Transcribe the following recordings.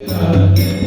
राधे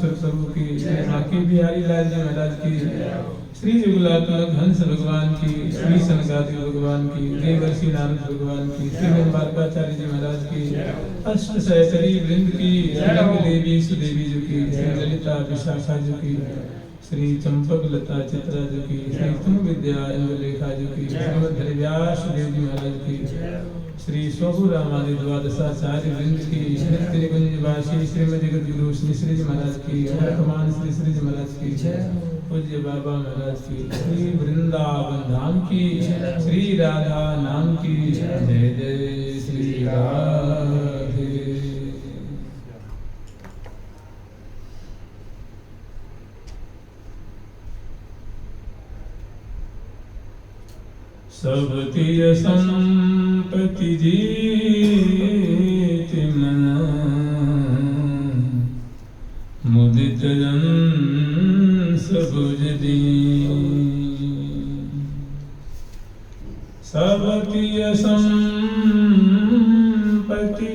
रामेश्वर प्रभु की, श्री बांके बिहारी लाल जी महाराज की, श्री जुगलात्मक हंस भगवान की, श्री सनकादि भगवान की, देवर्षि नारद भगवान की, श्री बारकाचार्य जी महाराज की, अष्ट सहचरी वृंद की, श्री देवी सुदेवी जी की, श्री ललिता विशाखा जी की, श्री चंपक लता चित्रा जी की, श्री तुम विद्या इंद्रलेखा जी की, श्रीमद व्यास देव जी महाराज की, श्री स्वभु रामादि द्वादशाचार्य वृंद की, श्री त्रिकुंज वासी श्रीमद जगत गुरु श्री श्री जी महाराज की, वर्तमान श्री श्री जी महाराज की, पूज्य बाबा महाराज की, श्री वृंदावन धाम की, श्री राधा नाम की, जय जय श्री राधे। सब तिय संपत्ति जीत मन, मुदित जन सबुझ दीन। सब तिय संपत्ति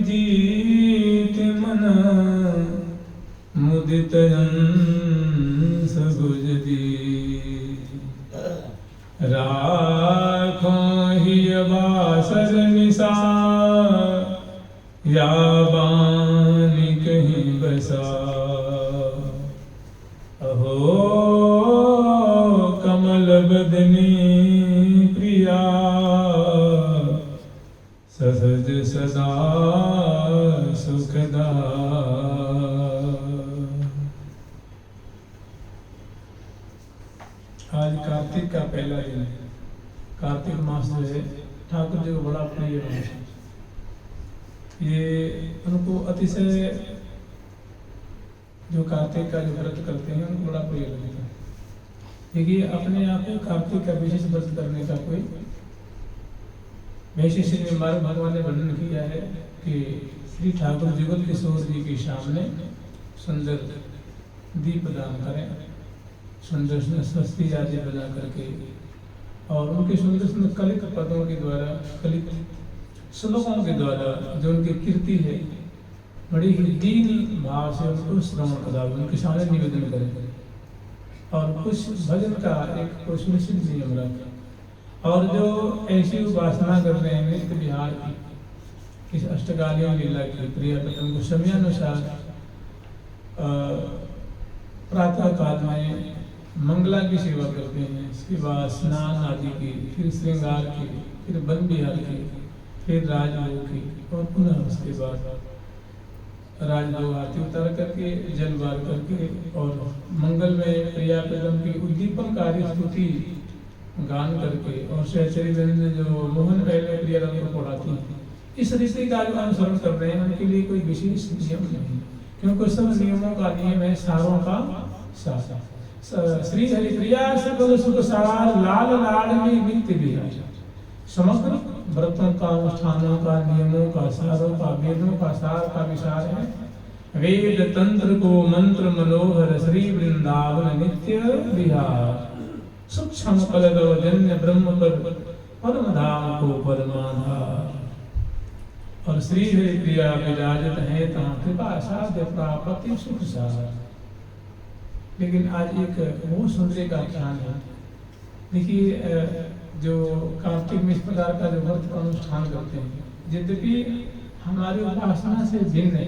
जीत मन, मुदित जन सबुझ दीन। राखो ही बासर निसा, या बानी कहीं बसा। अहो कमल बदनी प्रिया, सहज सदा सुखदा। आज कार्तिक का पहला दिन है। कार्तिक मास जो है ठाकुर जी को बड़ा प्रिय मास है। ये उनको अतिशय, जो कार्तिक का जो व्रत करते हैं उनको बड़ा प्रिय लगता है। देखिए अपने आप को कार्तिक का विशेष व्रत करने का कोई वैशिष्ट मार्ग भगवान ने वर्णन किया है कि श्री ठाकुर जुगल किशोर जी के सामने सुंदर दीप दान करें, सुंदर स्वस्ति आदि बना करके, और उनके सुंदर सुंदर कलित पदों के द्वारा, कलित श्लोकों के द्वारा जो उनकी कीर्ति है, बड़ी ही दीन भाव से उनको श्रवण करा, उनके सामने निवेदन करें, और कुछ भजन का एक कुछ निश्चित नियम रखें। और जो ऐसी उपासना कर रहे हैं नित्य विहार की, इस अष्टकालीन लीला की प्रियतम को समयानुसार प्रातः काल में मंगला की सेवा करते हैं, इसके बाद स्नान आदि की, फिर श्रृंगार की, फिर वन विहार की, फिर राजभोग की, और पुनः उसके बाद राजभोग आरती उतार करके, जल वार करके, और मंगल में प्रिया प्रीतम की उद्दीपनकारी स्तुति गान करके, और सहचरी वृंद जो मोहन पहले प्रिया रंग को पढ़ाती हैं, इस रीति का जो अनुसरण कर रहे हैं उनके लिए कोई विशेष नियम नहीं, क्योंकि सब नियमों का नियम है सारों का सार। श्री हरिप्रिया सकल सुख सार, लाल लाडली नित्य विहार। समग्र व्रतों का, अनुष्ठानों का, नियमों का, सारों का, वेदों का सार का विचार है। वेद तंत्र को मंत्र मनोहर, श्री वृंदावन नित्य विहार। सूक्ष्म कलरवजन्य ब्रह्म पर, परम धाम को परमाधार। और श्री हरिप्रिया विराजत है तहाँ, कृपा साध्य प्राप्ति सुख सार। लेकिन आज एक वो सुंदरी का ध्यान है। देखिए जो कार्तिक में इस प्रकार का जो व्रत का अनुष्ठान करते हैं, यद्यपि हमारी उपासना से भिन्न है,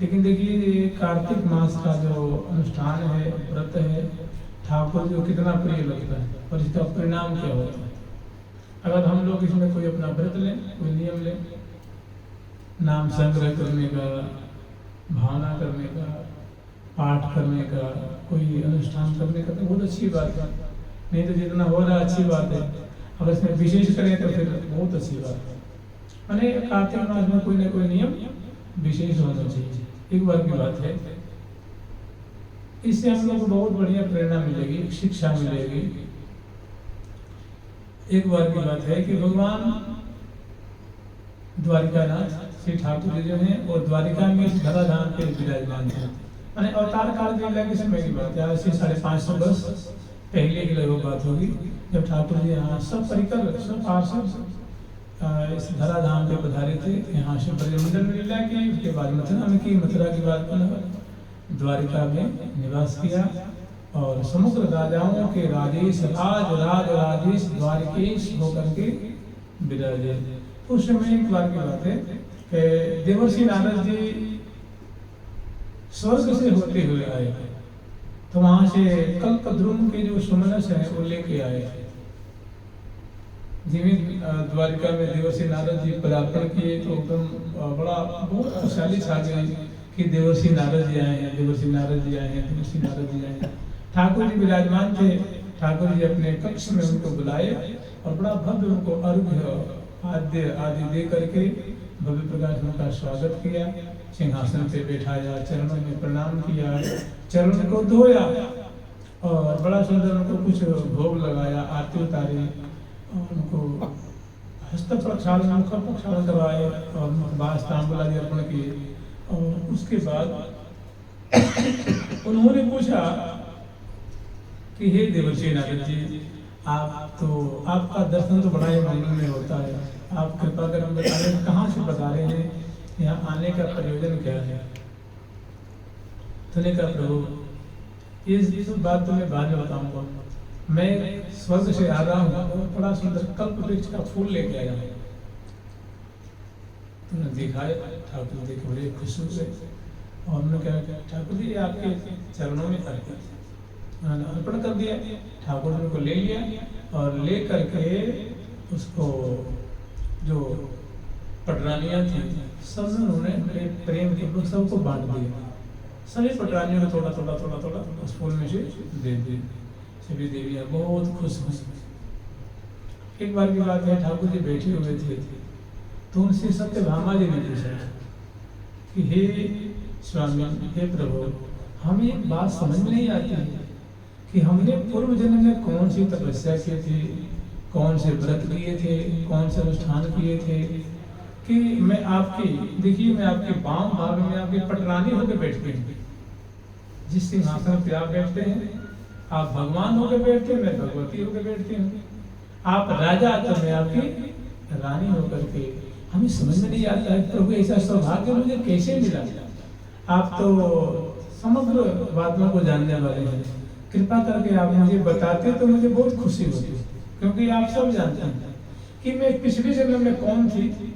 लेकिन देखिए कार्तिक मास का जो अनुष्ठान है, व्रत है, ठाकुर जो कितना प्रिय लगता है, और इसका परिणाम क्या होता है। अगर हम लोग इसमें कोई अपना व्रत लें, कोई नियम लें, नाम संग्रह करने का, भावना करने का, पाठ करने का, कोई अनुष्ठान करने का, तो बहुत अच्छी बात है। नहीं तो जितना हो रहा अच्छी बात है, अगर इसमें विशेष करें तो फिर बहुत अच्छी बात है। मैंने कार्तिक मास में कोई ना कोई नियम विशेष होना चाहिए, एक बार की बात है। इससे हम लोग को बहुत बढ़िया प्रेरणा मिलेगी, शिक्षा मिलेगी। एक बार की बात है कि भगवान द्वारिकानाथ श्री ठाकुर जी जो हैं, और द्वारिका में धराधाम पे विराजमान हैं। मैंने अवतार काल के समय की बात है, आज से 550 वर्ष पहले की लगभग बात होगी, जब ठाकुर जी यहाँ सब परिकर, सब पार्षद इस धराधाम पे पधारे थे। यहाँ से ब्रजमंडल में लीला की, उसके बाद मथुरा में की, मथुरा की बात पुनः द्वारिका में निवास किया और समग्र राजाओं के राजेश राज राज राजेश द्वारिकेश होकर के विराजे। उस समय एक बार की बात है कि देवर्षि नारद जी स्वर्ग से होते हुए आए, तो वहां से कल्पद्रुम के जो सुमनस है वो लेके आए। जिन्हें द्वारिका में देवर्षि नारद जी पदार्पण किए तो एकदम बड़ा बहुत खुशहाली छा गई कि देवर्षि नारद जी आए हैं, देवर्षि नारद जी आए हैं, देवर्षि नारद जी आए हैं। ठाकुर जी विराजमान थे, ठाकुर जी अपने कक्ष में उनको बुलाए और बड़ा भव्य उनको अर्घ्य आद्य आदि दे करके भव्य प्रकार से उनका स्वागत किया, सिंहासन पे बैठाया, चरणों में प्रणाम किया, चरण को धोया और बड़ा सुंदर उनको कुछ भोग लगाया, आरती उतारी, उनको हस्त प्रक्षालन मुख प्रक्षालन करवाए और बास तांबूल आदि अर्पण किए। और उसके बाद उन्होंने पूछा कि हे देवर्षि नारद जी, आप तो आपका दर्शन तो बड़ा ही मंगल में होता है, आप कृपा कर हम बता रहे हैं कहाँ से बता रहे हैं, यहाँ आने का प्रयोजन क्या है। तूने कहा प्रभु इस बात तो मैं बाद में बताऊंगा, मैं स्वर्ग से आ रहा हूँ, बड़ा सुंदर कल्प वृक्ष का फूल लेके आया हूँ। तुमने दिखाया, ठाकुर देख बड़े खुश हुए और उन्होंने कहा ठाकुर जी आपके चरणों में अर्पण कर दिया। ठाकुर जी को ले लिया और ले करके उसको जो पटरानियां थी सब उन्होंने प्रेम के सबको बांट दिया। सभी पटरानियों को थोड़ा थोड़ा थोड़ा थोड़ा उस फूल में से दे दिए। सभी देवियां बहुत खुश हुई। एक बार की बात है, ठाकुर जी बैठे हुए थे तो उनसे सत्यभामा जी ने पूछा कि हे स्वामी, हे प्रभु, हमें एक बात समझ में नहीं आती है कि हमने पूर्व जन्म में कौन सी तपस्या की थी, कौन से व्रत किए थे, कौन से अनुष्ठान किए थे कि मैं आपकी, देखिए मैं आपके बाम भाग में आपकी पटरानी होकर बैठती हूँ। जिस सिंहासन पे आप बैठते हैं आप भगवान होकर बैठते हैं, मैं भगवती होकर बैठती हूँ। आप राजा तो मैं आपकी रानी होकर के, हमें समझ में नहीं आता है प्रभु ऐसा सौभाग्य मुझे कैसे मिला। आप तो समग्र बातों को जानने वाले हैं, कृपा करके आप मुझे बताते तो मुझे बहुत खुशी होती, क्योंकि आप सब जानते हैं कि मैं पिछले जन्म में कौन थी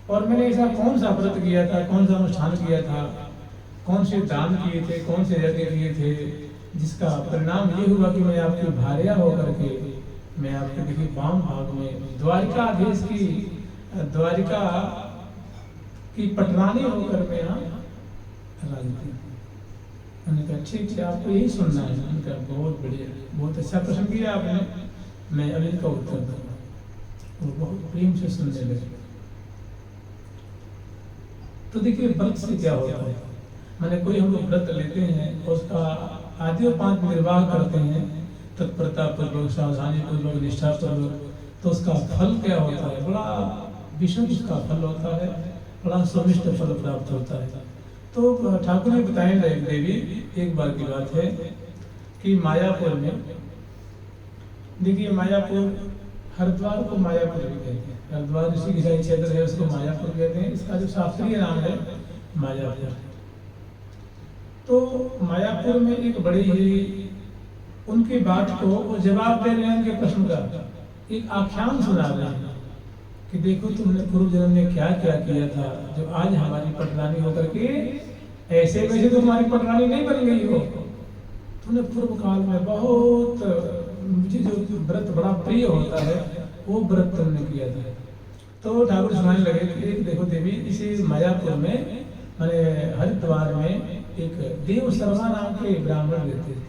और मैंने ऐसा कौन सा व्रत किया था, कौन सा अनुष्ठान किया था, कौन से दान किए थे, कौन से यज्ञ किए थे, जिसका परिणाम ये हुआ कि मैं आपकी भार्या होकर के मैं आपके देखिए बाम भाग में द्वारिका देश की, द्वारिका की पटरानी होकर मैं यहाँ राजनीति। उन्होंने कहा ठीक है, आपको यही सुनना है। उनका बहुत बढ़िया, बहुत अच्छा प्रश्न किया आपने, मैं अभी का उत्तर दूंगा। वो बहुत प्रेम से सुनने लगे। तो देखिए व्रत से क्या होता है, मैंने कोई हम लोग व्रत लेते हैं उसका आद्योपांत निर्वाह करते हैं तत्परता पूर्वक, सावधानी पूर्वक, निष्ठा पूर्वक, तो उसका फल क्या होता है, बड़ा विशुद्ध उसका फल होता है, बड़ा स्वादिष्ट फल प्राप्त होता है। तो ठाकुर ने बताए देवी, एक बार की बात है कि मायापुर में, देखिए मायापुर, हरिद्वार को मायापुर भी कहते हैं, हरिद्वार ऋषि की क्षेत्र है उसको मायापुर कहते हैं, इसका जो शास्त्रीय नाम है मायापुर। तो मायापुर में एक बड़ी ही उनकी बात को वो जवाब दे रहे हैं उनके प्रश्न का, एक आख्यान सुना रहे हैं कि देखो तुमने पूर्व जन्म में क्या क्या किया था जो आज हमारी पटरानी होकर के, ऐसे वैसे तो हमारी पटरानी नहीं बन गई हो, तुमने पूर्व काल में बहुत, मुझे जो व्रत बड़ा प्रिय होता है वो व्रत तुमने किया था। तो ठाकुर सुनाने लगे कि देखो देवी, इसी मायापुर में मैंने हरिद्वार में एक देव शर्मा नाम के ब्राह्मण रहते थे।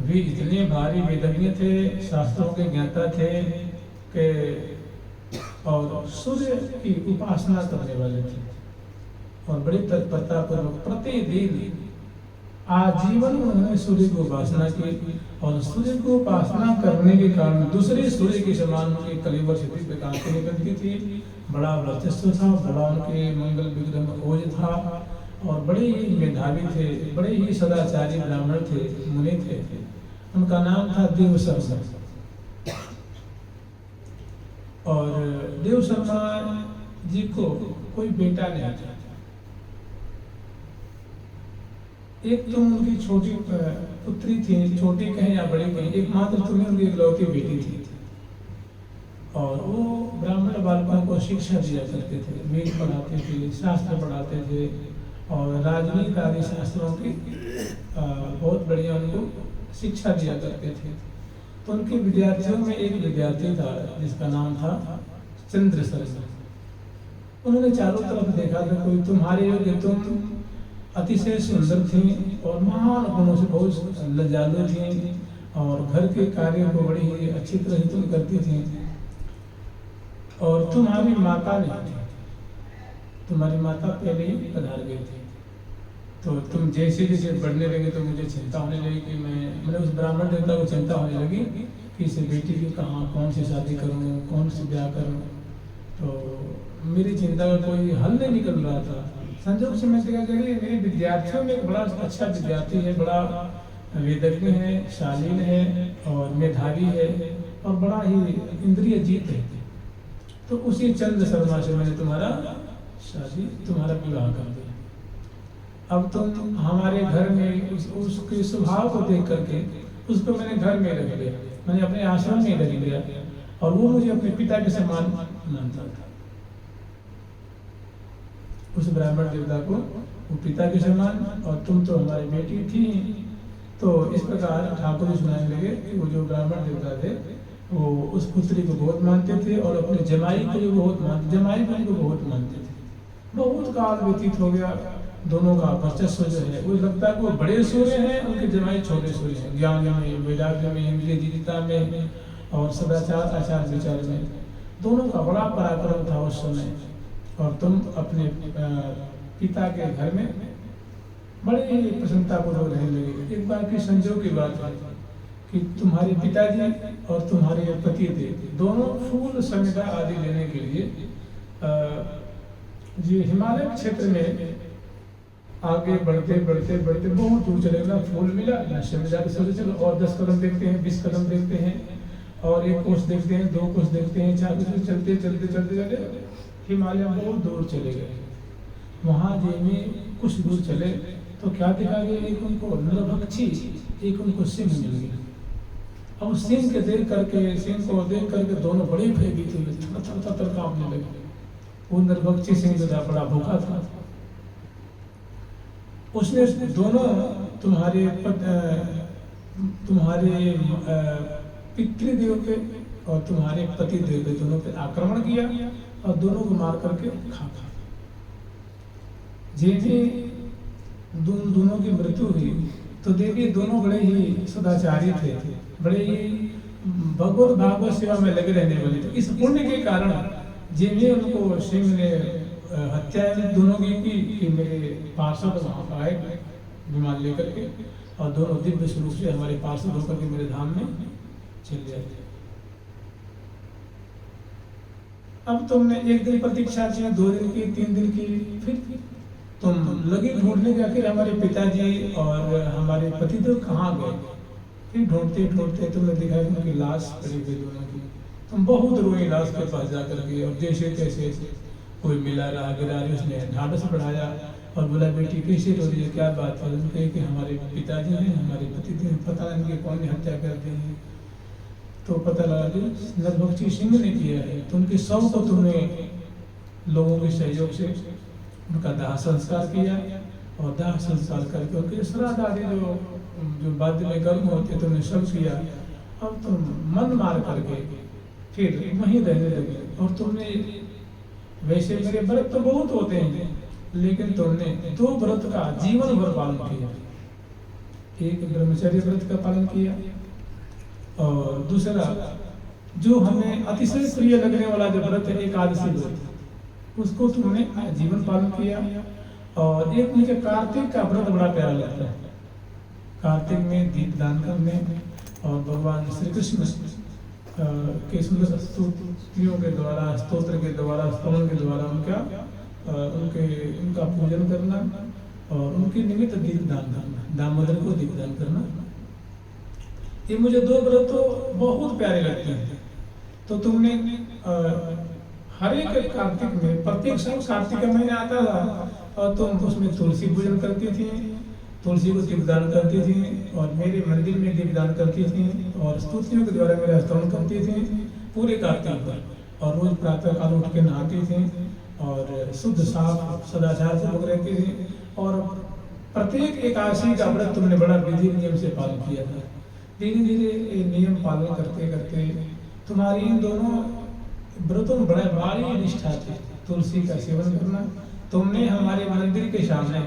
वे इतने भारी वेदज्ञ थे, शास्त्रों के ज्ञाता थे कि और सूर्य की उपासना करने वाले थे और बड़ी तत्परता पूर्वक प्रतिदिन आजीवन उन्होंने सूर्य की उपासना की और सूर्य को उपासना करने के कारण दूसरे सूर्य के समान उनके कलेवर से दिव्य कांति निकलती थी, बड़ा वर्चस्व था, बड़ा उनके मंगल विग्रह में ओज था और बड़े ही मेधावी थे, बड़े ही सदाचारी ब्राह्मण थे, मुनि थे। उनका नाम था देव शर्मा। और देव शर्मा जी को कोई बेटा नहीं था। एक तुम उनकी छोटी पुत्री थी, छोटी कहें या बड़ी कहें, एकमात्र तुम्हें उनकी इकलौती बेटी थी। और वो ब्राह्मण बालकों को शिक्षा दिया करते थे, वेद पढ़ाते थे, शास्त्र पढ़ाते थे और राजनीति आदि शास्त्रों की बहुत बढ़िया उनको शिक्षा दिया करते थे। तो उनके विद्यार्थियों में एक विद्यार्थी था जिसका नाम था चंद्र शर्मा। उन्होंने चारों तरफ देखा था कोई तुम्हारे योग्य, तुम अतिशय सुंदर थी और महान गुणों से बहुत लजालु थी और घर के कार्यों को बड़ी ही अच्छी तरह से तुम करती थी। और तुम्हारी माता नहीं थी, तुम्हारी माता पहले ही पधार गई थी। तो तुम जैसे जैसे बढ़ने लगे तो मुझे चिंता होने लगी कि मैंने उस ब्राह्मण देवता को चिंता होने लगी कि इस बेटी की कहाँ कौन सी शादी करूँ, कौन सी ब्याह करूँ। तो मेरी चिंता का कोई हल नहीं निकल रहा था। संजोग से मैं क्या करी, मेरे विद्यार्थियों में एक बड़ा अच्छा विद्यार्थी है, बड़ा वेदज्ञ है, शालीन है और मेधावी है और बड़ा ही इंद्रिय जीत है। तो उसी चंद्र शर्मा से मैंने तुम्हारा विवाह कर दिया। अब तुम हमारे घर में उसके स्वभाव को देख करके उसको मैंने घर में रख लिया, मैंने अपने आश्रम में रख लिया और वो मुझे अपने पिता के समान मानता था। उस ब्राह्मण देवता को वो पिता के समान, और तुम तो हमारी बेटी थी। तो इस प्रकार ठाकुर जी सुनाने लगे कि वो जो ब्राह्मण देवता थे वो उस पुत्री को बहुत मानते थे और अपने जमाई को भी बहुत मानते थे। बहुत काल व्यतीत हो गया, दोनों का वर्चस्व जो है वो लगता है कि वो बड़े सूर्य हैं, उनके जमाई छोटे सूर्य हैं, ज्ञान में, वैराग्य में, इंद्रिय जीतता में और सदाचार आचार विचार में। दोनों का बड़ा पराक्रम था उस समय। और तुम अपने पिता के घर में बड़े ही प्रसन्नता पूर्वक रहने लगे। एक बार की संजोग की बात है कि तुम्हारे पिताजी और तुम्हारे पति देव दोनों फूल समिधा आदि लेने के लिए ये हिमालय क्षेत्र में आगे बढ़ते बढ़ते बढ़ते बहुत दूर चले गए। फूल मिला ना समिधा के सोचे चलो और 10 कदम देखते हैं, 20 कदम देखते हैं और 1 कोस देखते हैं, 2 कोस देखते हैं, 4 कोस, चलते चलते चलते चलते हिमालय बहुत दूर चले गए। वहाँ में कुछ दूर चले तो क्या देखा गया, एक उनको नरभक्षी, एक उनको सिंह मिल गया। अब सिंह को देख करके दोनों बड़े भयभीत हुए, थर कांपने लगे। वो नरभक्षी सिंह जो था बड़ा भूखा था, उसने दोनों तुम्हारे पितृदेव पे और तुम्हारे पति देव पे दोनों पे आक्रमण किया और दोनों को मार करके खा। जैसे दोनों की मृत्यु हुई तो देवी दोनों बड़े ही सदाचारी थे, बड़े ही भगवत भागवत सेवा में लगे रहने वाले थे। इस पुण्य के कारण जिन्हें उनको सिंह ने हत्या दोनों की कि मेरे पार्षद वहाँ आए विमान लेकर के और दोनों दिव्य स्वरूप से हमारे पार्षद होकर के मेरे धाम में चल जाते। अब तुमने 1 दिन प्रतीक्षा की, 2 दिन की, 3 दिन की, फिर तुम लगे ढूंढने के आखिर हमारे पिताजी और हमारे पतिदेव कहाँ गए। फिर ढूंढते ढूंढते तुमने देखा कि उनकी लाश पड़ी हुई दोनों की। तुम बहुत रोई लाश के पास जाकर के और जैसे तैसे कोई मिला रहा गिरा, उसने ढाढ़स बढ़ाया और बोला बेटी कैसे रो रही है, क्या बात है। उनके कि हमारे पिताजी हैं, हमारे पतिदेव, पता नहीं कौन हत्या कर दी है। तो पता लगा कि नरभक्षी सिंह ने किया है। तो उनके शव को तुमने लोगों के सहयोग से उनका दाह संस्कार किया और दाह संस्कार करके उनके श्राद्ध आदि जो बाद में कर्म होते तुमने सब किया। अब तुम मन मार करके फिर वहीं रहने लगे। और तुमने वैसे मेरे व्रत तो बहुत होते हैं, लेकिन तुमने 2 व्रत का जीवन भर पालन किया। एक ब्रह्मचर्य व्रत का पालन किया और दूसरा जो हमें अतिशय प्रिय लगने वाला जो व्रत है एकादशी व्रत, उसको तुमने जीवन पालन किया। और एक मुझे कार्तिक का व्रत बड़ा प्यारा लगता है। कार्तिक में दीपदान करने और भगवान श्री कृष्ण के सुंदर स्तुतियों के द्वारा, स्तोत्र के द्वारा, स्तवन के द्वारा उनका पूजन करना और उनके निमित्त दीपदान करना, दामोदर को दीपदान करना, ये मुझे 2 व्रत तो बहुत प्यारे लगते हैं। तो तुमने हर एक कार्तिक में, प्रत्येक साल कार्तिक का महीना आता था और तुम उसमें तुलसी पूजन करती थी तुलसी को दीपदान करती थी और मेरे मंदिर में दीपदान करती थी और स्तुतियों के द्वारा मेरा स्तवन करती थी पूरे कार्तिक पर। और रोज प्रातः काल उठ के नहाती थी और शुद्ध साफ सदाचार से लोग रहती थी। और प्रत्येक एकादशी का व्रत तुमने बड़ा विधि नियम से पालन किया था। धीरे धीरे ये नियम पालन करते करते तुम्हारी इन दोनों व्रतों में बड़ा भारी निष्ठा थी। तुलसी का सेवन करना, तुमने हमारे मंदिर के सामने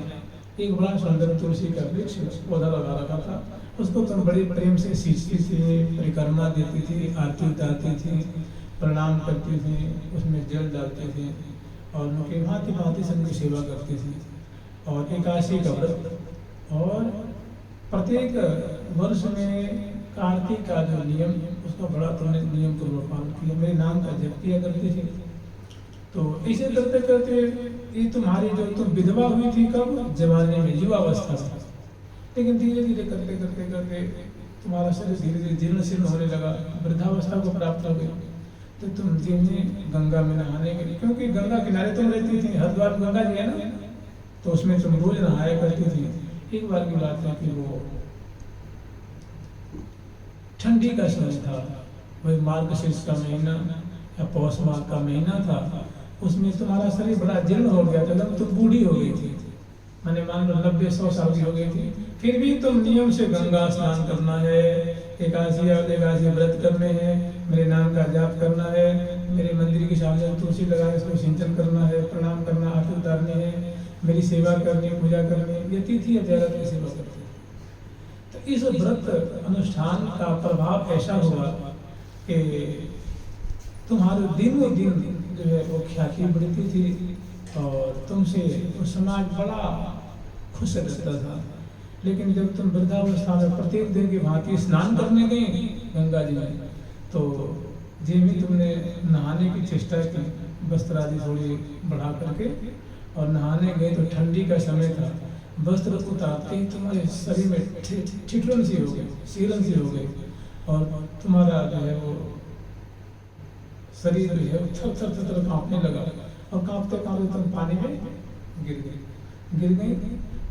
एक बड़ा सुंदर तुलसी का वृक्ष पौधा लगा रखा था, उसको तुम बड़े प्रेम से सींचती थी, परिक्रमा देती थी, आरती उतारती थी, प्रणाम करती थी, उसमें जल डालती थी और उनके भांति भांति से उनकी सेवा करती थी। और एकादशी का व्रत और प्रत्येक वर्ष में कार्तिक का जो नियम, उसका बड़ा तुमने नियम पूर्वक पालन किया। मेरे नाम का जप किया करती थी। तो इसे करते करते ये तुम्हारी जो तुम विधवा हुई थी कब, जवानी में, युवावस्था में, लेकिन धीरे धीरे करते करते करते तुम्हारा शरीर धीरे धीरे जीर्ण शीर्ण होने लगा, वृद्धावस्था को प्राप्त हो गई। तो तुम दिन में गंगा में नहाने के लिए, क्योंकि गंगा किनारे तुम रहती थी, हरिद्वार गंगा जी है ना, तो उसमें तुम रोज नहाया करती थी। एक बार की बात है कि वो ठंडी का समय था, वही मार्गशीर्ष का महीना या पौष माह का महीना था। उसमें तुम्हारा शरीर बड़ा जीर्ण हो गया था, एकदम तुम बूढ़ी हो गई थी, मैंने मान लो 90-100 साल की हो गई थी। फिर भी तुम नियम से गंगा स्नान करना है, एकादशी व्रत करने हैं, मेरे नाम का जाप करना है, मेरे मंदिर के सामने तुलसी लगाने, उसको सिंचन करना है, प्रणाम करना, आरती उतारनी है, मेरी सेवा करनी, पूजा करनी, ये तिथि अध्याय की सेवा करते हैं। तो इस व्रत अनुष्ठान का प्रभाव ऐसा हुआ कि तुम्हारे दिनों दिन जो है वो ख्याति बढ़ती थी और तुमसे वो समाज बड़ा खुश रहता था। लेकिन जब तुम वृद्धावस्था में प्रत्येक दिन की भांति स्नान करने गई गंगा जी में, तो जी भी तुमने नहाने की चेष्टा की, वस्त्र आदि थोड़ी बढ़ा करके, और नहाने गए तो ठंडी का समय था, वस्त्र उतारते ही तुम्हारे शरीर में ठिठुरन सी हो गई, सीरन सी हो गई और तुम्हारा जो है वो शरीर जो है थर थर थर कांपने लगा और कांपते कांपते तुम पानी में गिर गई।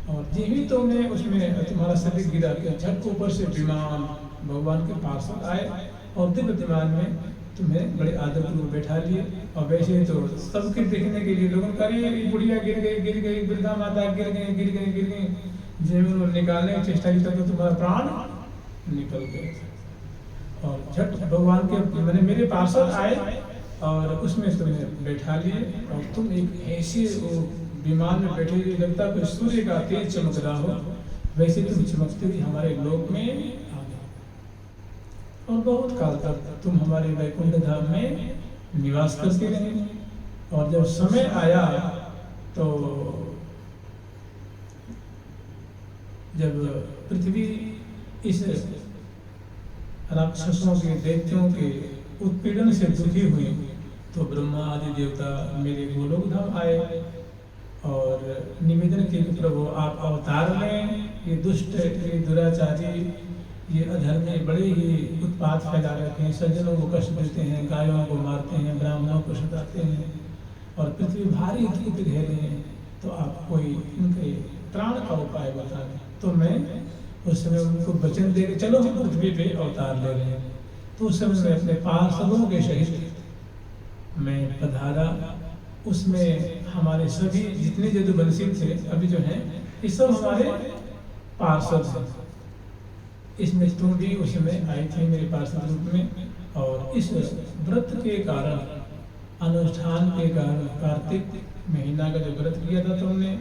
और जी भी तुमने उसमें तुम्हारा शरीर गिरा के झट ऊपर से विमान भगवान के पास आए और दिव्य विमान में तुम्हें बड़े आदर पूर्वक बैठा लिए। और वैसे तो सबके देखने के लिए लोगों का बुढ़िया गिर गई, वृद्धा माता गिर गई, जब निकालने की चेष्टा की तो तुम्हारा प्राण निकल गए। और झट भगवान के मैंने मेरे पार्षद आए और उसमें तुम्हें बैठा लिए और तुम एक ऐसे विमान में बैठे हुए, लगता कोई सूर्य का तेज चमक रहा हो, वैसे तुम चमकते हुए हमारे लोक में आ गए। और बहुत काल तक तुम हमारे वैकुंठ धाम में निवास करते रहे। और जब समय आया तो जब पृथ्वी इस राक्षसों के, दैत्यों के उत्पीड़न से दुखी हुई, तो ब्रह्मा आदि देवता मेरे गोलोक धाम आए और निवेदन किए कि प्रभु आप अवतार में ये दुष्ट, ये दुराचारी, ये अधर्मी बड़े ही उत्पात फैला रखे हैं, सज्जनों को कष्ट देते हैं, गायों को मारते हैं, ब्राह्मणों को सताते हैं और पृथ्वी भारी दुख घेरे हैं, तो आप कोई इनके त्राण का उपाय बताएं। तो मैं उस समय उनको वचन दे के चलो हम पृथ्वी पे अवतार ले रहे हैं। तो उस समय मैं अपने पार्षदों के सहित मैं पधारा। उसमें हमारे सभी जितने जदुवंशी थे अभी जो हैं, ये सब हमारे पार्षद हैं। इसमें तुम भी उसमें आई थी मेरे पार्षद रूप में। और इस व्रत के कारण, अनुष्ठान के कारण, कार्तिक महीना का जो व्रत किया था तुमने,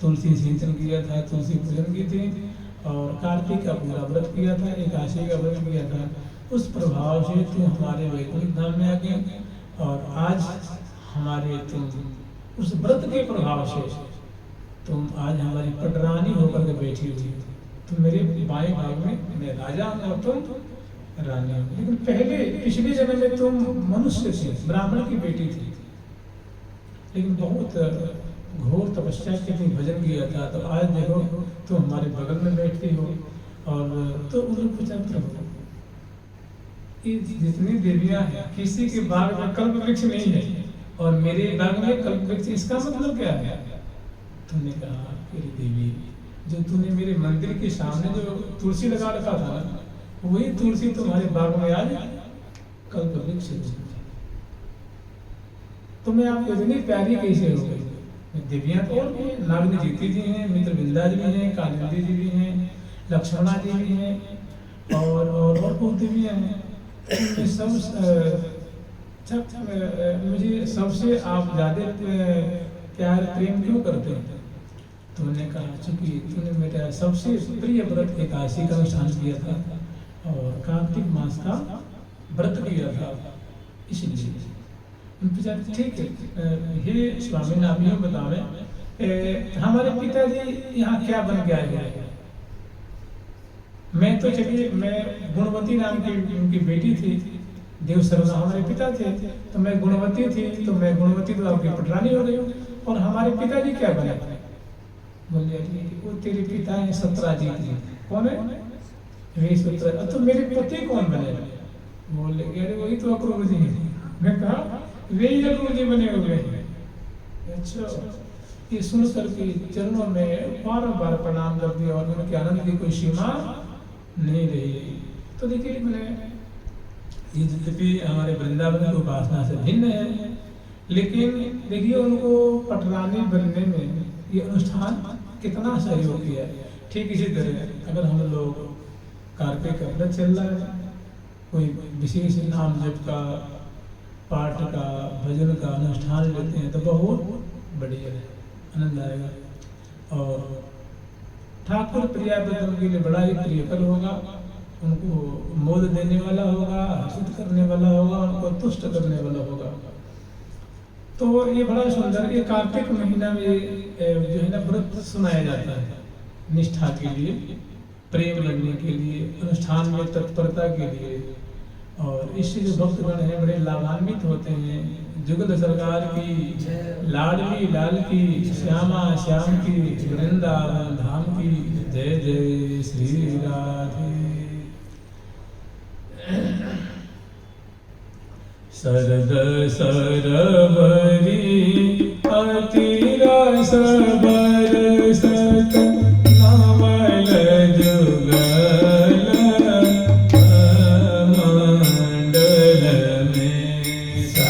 तुलसी सिंचन किया था, तुलसी पूजन की थी और कार्तिक का पूरा व्रत किया था, एकादशी का व्रत किया था, उस प्रभाव से तुम हमारे वैकुंठ धाम में आ गए। और आज हमारे तुम उस व्रत के प्रभाव से तुम आज हमारी पटरानी होकर के बैठी हुई। तुम मेरे बाएं भाग में मैं राजा हूँ और तुम रानी हो। लेकिन पहले पिछले जन्म में तुम मनुष्य थे, ब्राह्मण की बेटी थी, लेकिन बहुत घोर तपस्या के तुम भजन किया था। तो आज देखो तुम हमारे बगल में बैठती हो। और तो उन्होंने पूछा प्रभु ये जितनी देवियां हैं, किसी के बाग में कल्प वृक्ष नहीं है और मेरे बाग में कल्प वृक्ष, इसका मतलब क्या है? तुमने कहा मेरी देवी जो तूने मेरे मंदिर के सामने जो तुलसी लगा रखा था ना, वही तुलसी तुम्हारे बाग में आज कल्प वृक्ष हो गई। तुम्हें आप इतनी प्यारी कैसे हो गई? देवियां तो और भी, नागनी जीती जी हैं, मित्र बिंदा जी भी हैं, कालिंदी जी भी हैं, लक्ष्मणा जी भी हैं, और बहुत देवियां हैं। सब मुझे सबसे आप ज्यादा प्यार प्रेम क्यों करते हैं? तुमने कहा चूंकि तूने मेरा सबसे प्रिय व्रत एकादशी का अनुष्ठान किया था और कार्तिक मास का व्रत किया था, इसलिए। ठीक है, हे स्वामी आप यूँ बतावे, हमारे पिताजी यहाँ क्या बन के आए हैं? मैं तो चलिए, मैं गुणवती नाम की उनकी बेटी थी, देव शर्मा हमारे पिता थे, तो मैं गुणवती थी, तो मैं गुणवती तो आपकी पटरानी हो गई हूँ। और हमारे पिताजी क्या बने? बोले वो तेरे पिता है सत्राजीत जी। कौन है? वे सत्रा। तो मेरे पति कौन बने? बोले अरे वही तो अक्रूर जी है। मैं कहा वे ही अक्रूर जी बने हुए हैं। अच्छा, ये सुन करके चरणों में बार प्रणाम कर दिया और उनके आनंद की कोई सीमा नहीं रही। तो देखिए मैंने यद्यपि हमारे वृंदावन की उपासना से भिन्न है, लेकिन देखिए उनको पटरानी बनने में ये अनुष्ठान कितना सहयोग किया। ठीक इसी तरह अगर हम लोग कार्तिक व्रत चल रहा है, कोई विशेष नाम जप का, पाठ का, भजन का अनुष्ठान लेते हैं तो बहुत बढ़िया है, आनंद आएगा। और ठाकुर प्रियाव्रतम के लिए बड़ा ही प्रियकर होगा, उनको मोद देने वाला होगा, हर्षित करने वाला होगा, उनको तुष्ट करने वाला होगा। तो ये बड़ा सुंदर, ये कार्तिक महीना में जो है ना व्रत सुनाया जाता है निष्ठा के लिए, प्रेम लगने के लिए, अनुष्ठान में तत्परता के लिए। और इससे जो भक्तगण हैं बड़े लाभान्वित होते हैं। जुगल सरकार की, लाडली लाल की, श्यामा श्याम की, वृंदावन धाम की जय जय श्री राधे। शरद सरवरी